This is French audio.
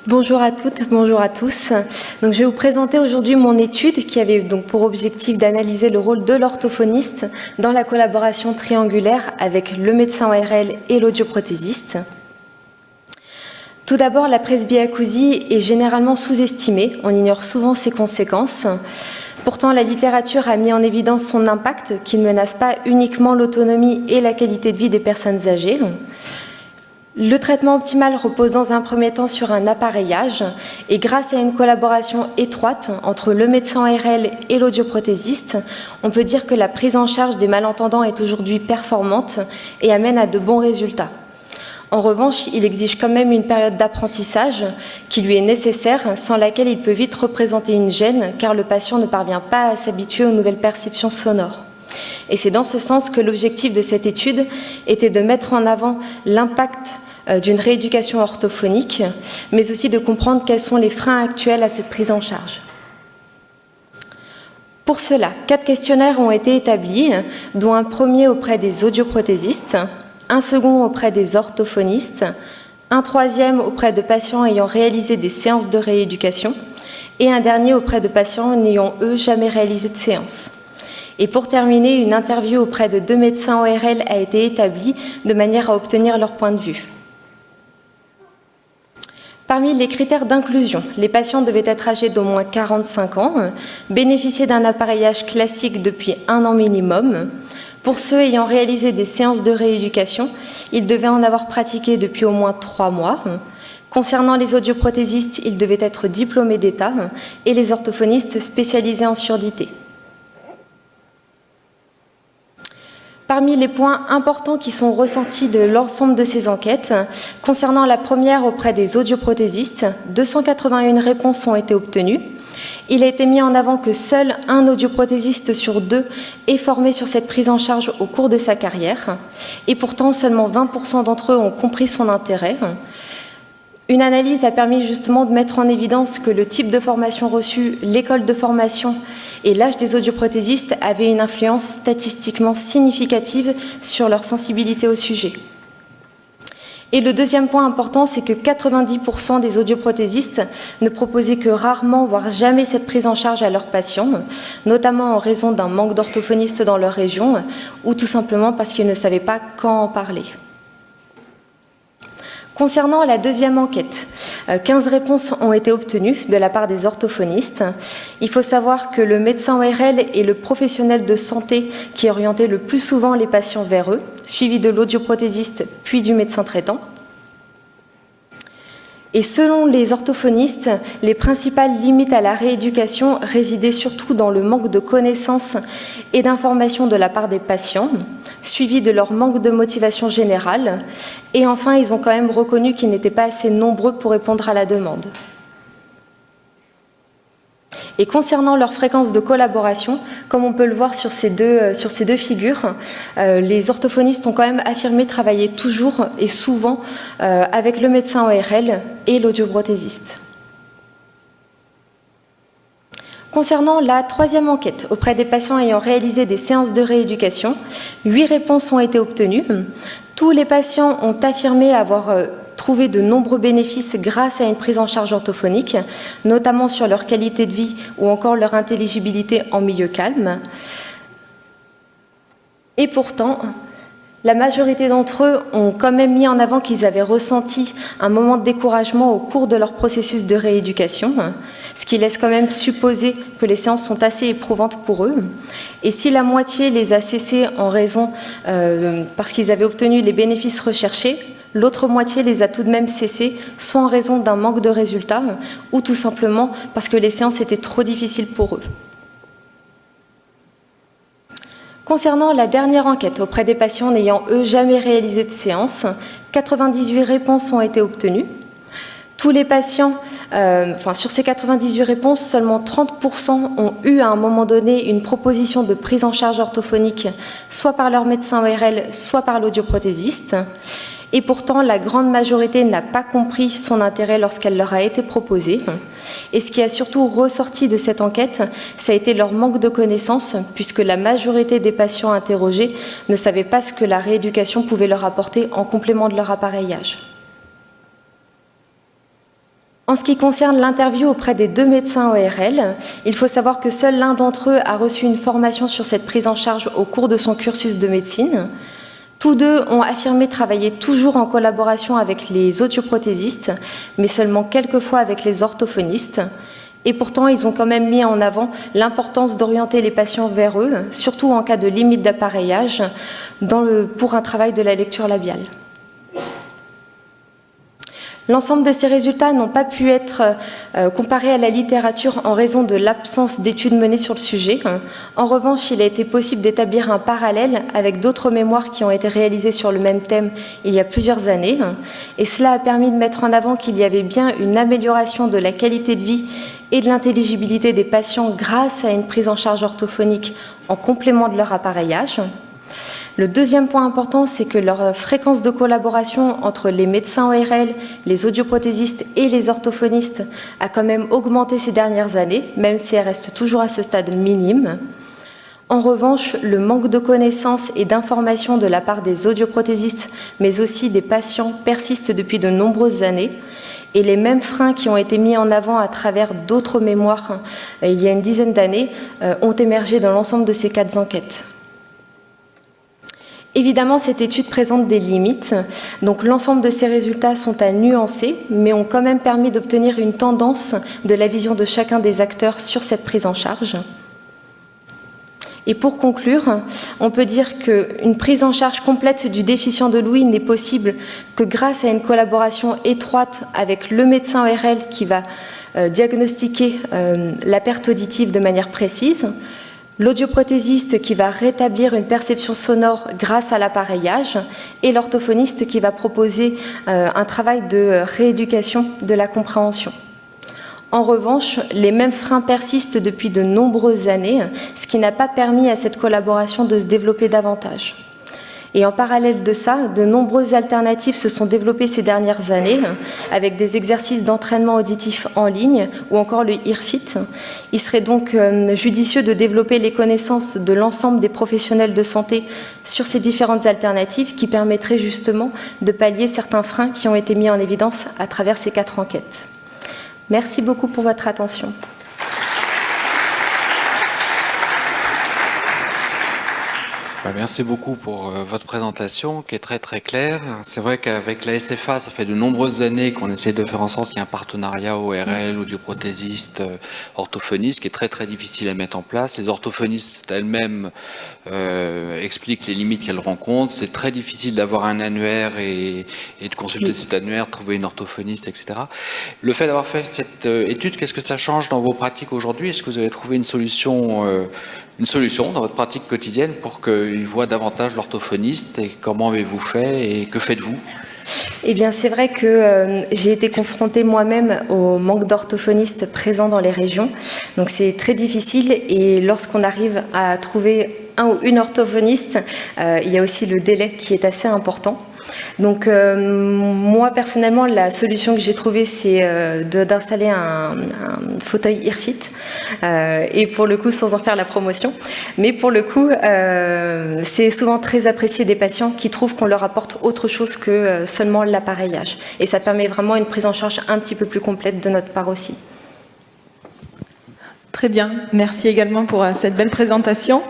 Bonjour à toutes, bonjour à tous. Donc, je vais vous présenter aujourd'hui mon étude qui avait donc pour objectif d'analyser le rôle de l'orthophoniste dans la collaboration triangulaire avec le médecin ORL et l'audioprothésiste. Tout d'abord, la presbyacousie est généralement sous-estimée, on ignore souvent ses conséquences. Pourtant, la littérature a mis en évidence son impact qui ne menace pas uniquement l'autonomie et la qualité de vie des personnes âgées. Le traitement optimal repose dans un premier temps sur un appareillage et grâce à une collaboration étroite entre le médecin ORL et l'audioprothésiste, on peut dire que la prise en charge des malentendants est aujourd'hui performante et amène à de bons résultats. En revanche, il exige quand même une période d'apprentissage qui lui est nécessaire, sans laquelle il peut vite représenter une gêne car le patient ne parvient pas à s'habituer aux nouvelles perceptions sonores. Et c'est dans ce sens que l'objectif de cette étude était de mettre en avant l'impact d'une rééducation orthophonique, mais aussi de comprendre quels sont les freins actuels à cette prise en charge. Pour cela, 4 questionnaires ont été établis, dont un premier auprès des audioprothésistes, un second auprès des orthophonistes, un troisième auprès de patients ayant réalisé des séances de rééducation et un dernier auprès de patients n'ayant, eux, jamais réalisé de séance. Et pour terminer, une interview auprès de 2 médecins ORL a été établie de manière à obtenir leur point de vue. Parmi les critères d'inclusion, les patients devaient être âgés d'au moins 45 ans, bénéficier d'un appareillage classique depuis 1 an minimum. Pour ceux ayant réalisé des séances de rééducation, ils devaient en avoir pratiqué depuis au moins 3 mois. Concernant les audioprothésistes, ils devaient être diplômés d'État et les orthophonistes spécialisés en surdité. Parmi les points importants qui sont ressortis de l'ensemble de ces enquêtes, concernant la première auprès des audioprothésistes, 281 réponses ont été obtenues. Il a été mis en avant que seul un audioprothésiste sur 2 est formé sur cette prise en charge au cours de sa carrière, et pourtant seulement 20% d'entre eux ont compris son intérêt. Une analyse a permis justement de mettre en évidence que le type de formation reçue, l'école de formation et l'âge des audioprothésistes avaient une influence statistiquement significative sur leur sensibilité au sujet. Et le deuxième point important, c'est que 90% des audioprothésistes ne proposaient que rarement, voire jamais cette prise en charge à leurs patients, notamment en raison d'un manque d'orthophonistes dans leur région ou tout simplement parce qu'ils ne savaient pas quand en parler. Concernant la deuxième enquête, 15 réponses ont été obtenues de la part des orthophonistes. Il faut savoir que le médecin ORL est le professionnel de santé qui orientait le plus souvent les patients vers eux, suivi de l'audioprothésiste puis du médecin traitant. Et selon les orthophonistes, les principales limites à la rééducation résidaient surtout dans le manque de connaissances et d'informations de la part des patients, suivi de leur manque de motivation générale. Et enfin, ils ont quand même reconnu qu'ils n'étaient pas assez nombreux pour répondre à la demande. Et concernant leur fréquence de collaboration, comme on peut le voir sur ces deux figures, les orthophonistes ont quand même affirmé travailler toujours et souvent avec le médecin ORL et l'audioprothésiste. Concernant la troisième enquête, auprès des patients ayant réalisé des séances de rééducation, 8 réponses ont été obtenues. Tous les patients ont affirmé avoir trouvé de nombreux bénéfices grâce à une prise en charge orthophonique, notamment sur leur qualité de vie ou encore leur intelligibilité en milieu calme. Et pourtant, la majorité d'entre eux ont quand même mis en avant qu'ils avaient ressenti un moment de découragement au cours de leur processus de rééducation, ce qui laisse quand même supposer que les séances sont assez éprouvantes pour eux. Et si la moitié les a cessées en raison, parce qu'ils avaient obtenu les bénéfices recherchés, l'autre moitié les a tout de même cessées, soit en raison d'un manque de résultats, ou tout simplement parce que les séances étaient trop difficiles pour eux. Concernant la dernière enquête auprès des patients n'ayant, eux, jamais réalisé de séance, 98 réponses ont été obtenues. Tous les patients, sur ces 98 réponses, seulement 30% ont eu à un moment donné une proposition de prise en charge orthophonique, soit par leur médecin ORL, soit par l'audioprothésiste. Et pourtant, la grande majorité n'a pas compris son intérêt lorsqu'elle leur a été proposée. Et ce qui a surtout ressorti de cette enquête, ça a été leur manque de connaissances, puisque la majorité des patients interrogés ne savaient pas ce que la rééducation pouvait leur apporter en complément de leur appareillage. En ce qui concerne l'interview auprès des 2 médecins ORL, il faut savoir que seul l'un d'entre eux a reçu une formation sur cette prise en charge au cours de son cursus de médecine. Tous deux ont affirmé travailler toujours en collaboration avec les audioprothésistes, mais seulement quelques fois avec les orthophonistes. Et pourtant, ils ont quand même mis en avant l'importance d'orienter les patients vers eux, surtout en cas de limite d'appareillage, pour un travail de la lecture labiale. L'ensemble de ces résultats n'ont pas pu être comparés à la littérature en raison de l'absence d'études menées sur le sujet. En revanche, il a été possible d'établir un parallèle avec d'autres mémoires qui ont été réalisées sur le même thème il y a plusieurs années. Et cela a permis de mettre en avant qu'il y avait bien une amélioration de la qualité de vie et de l'intelligibilité des patients grâce à une prise en charge orthophonique en complément de leur appareillage. Le deuxième point important, c'est que leur fréquence de collaboration entre les médecins ORL, les audioprothésistes et les orthophonistes a quand même augmenté ces dernières années, même si elle reste toujours à ce stade minime. En revanche, le manque de connaissances et d'informations de la part des audioprothésistes, mais aussi des patients, persiste depuis de nombreuses années. Et les mêmes freins qui ont été mis en avant à travers d'autres mémoires il y a une dizaine d'années ont émergé dans l'ensemble de ces 4 enquêtes. Évidemment, cette étude présente des limites, donc l'ensemble de ces résultats sont à nuancer, mais ont quand même permis d'obtenir une tendance de la vision de chacun des acteurs sur cette prise en charge. Et pour conclure, on peut dire qu'une prise en charge complète du déficient de l'ouïe n'est possible que grâce à une collaboration étroite avec le médecin ORL qui va diagnostiquer la perte auditive de manière précise, l'audioprothésiste qui va rétablir une perception sonore grâce à l'appareillage et l'orthophoniste qui va proposer un travail de rééducation de la compréhension. En revanche, les mêmes freins persistent depuis de nombreuses années, ce qui n'a pas permis à cette collaboration de se développer davantage. Et en parallèle de ça, de nombreuses alternatives se sont développées ces dernières années, avec des exercices d'entraînement auditif en ligne ou encore le EarFit. Il serait donc judicieux de développer les connaissances de l'ensemble des professionnels de santé sur ces différentes alternatives qui permettraient justement de pallier certains freins qui ont été mis en évidence à travers ces 4 enquêtes. Merci beaucoup pour votre attention. Merci beaucoup pour votre présentation qui est très très claire. C'est vrai qu'avec la SFA, ça fait de nombreuses années qu'on essaie de faire en sorte qu'il y ait un partenariat ORL, audioprothésiste, orthophoniste, qui est très très difficile à mettre en place. Les orthophonistes elles-mêmes expliquent les limites qu'elles rencontrent. C'est très difficile d'avoir un annuaire et de consulter cet annuaire, de trouver une orthophoniste, etc. Le fait d'avoir fait cette étude, qu'est-ce que ça change dans vos pratiques aujourd'hui? Est-ce que vous avez trouvé une solution dans votre pratique quotidienne pour qu'ils voient davantage l'orthophoniste et comment avez-vous fait et que faites-vous? Eh bien, c'est vrai que j'ai été confrontée moi-même au manque d'orthophonistes présents dans les régions. Donc, c'est très difficile et lorsqu'on arrive à trouver un ou une orthophoniste, il y a aussi le délai qui est assez important. Donc moi personnellement la solution que j'ai trouvée c'est d'installer un fauteuil EarFit et pour le coup sans en faire la promotion, mais pour le coup c'est souvent très apprécié des patients qui trouvent qu'on leur apporte autre chose que seulement l'appareillage et ça permet vraiment une prise en charge un petit peu plus complète de notre part aussi. Très bien, merci également pour cette belle présentation.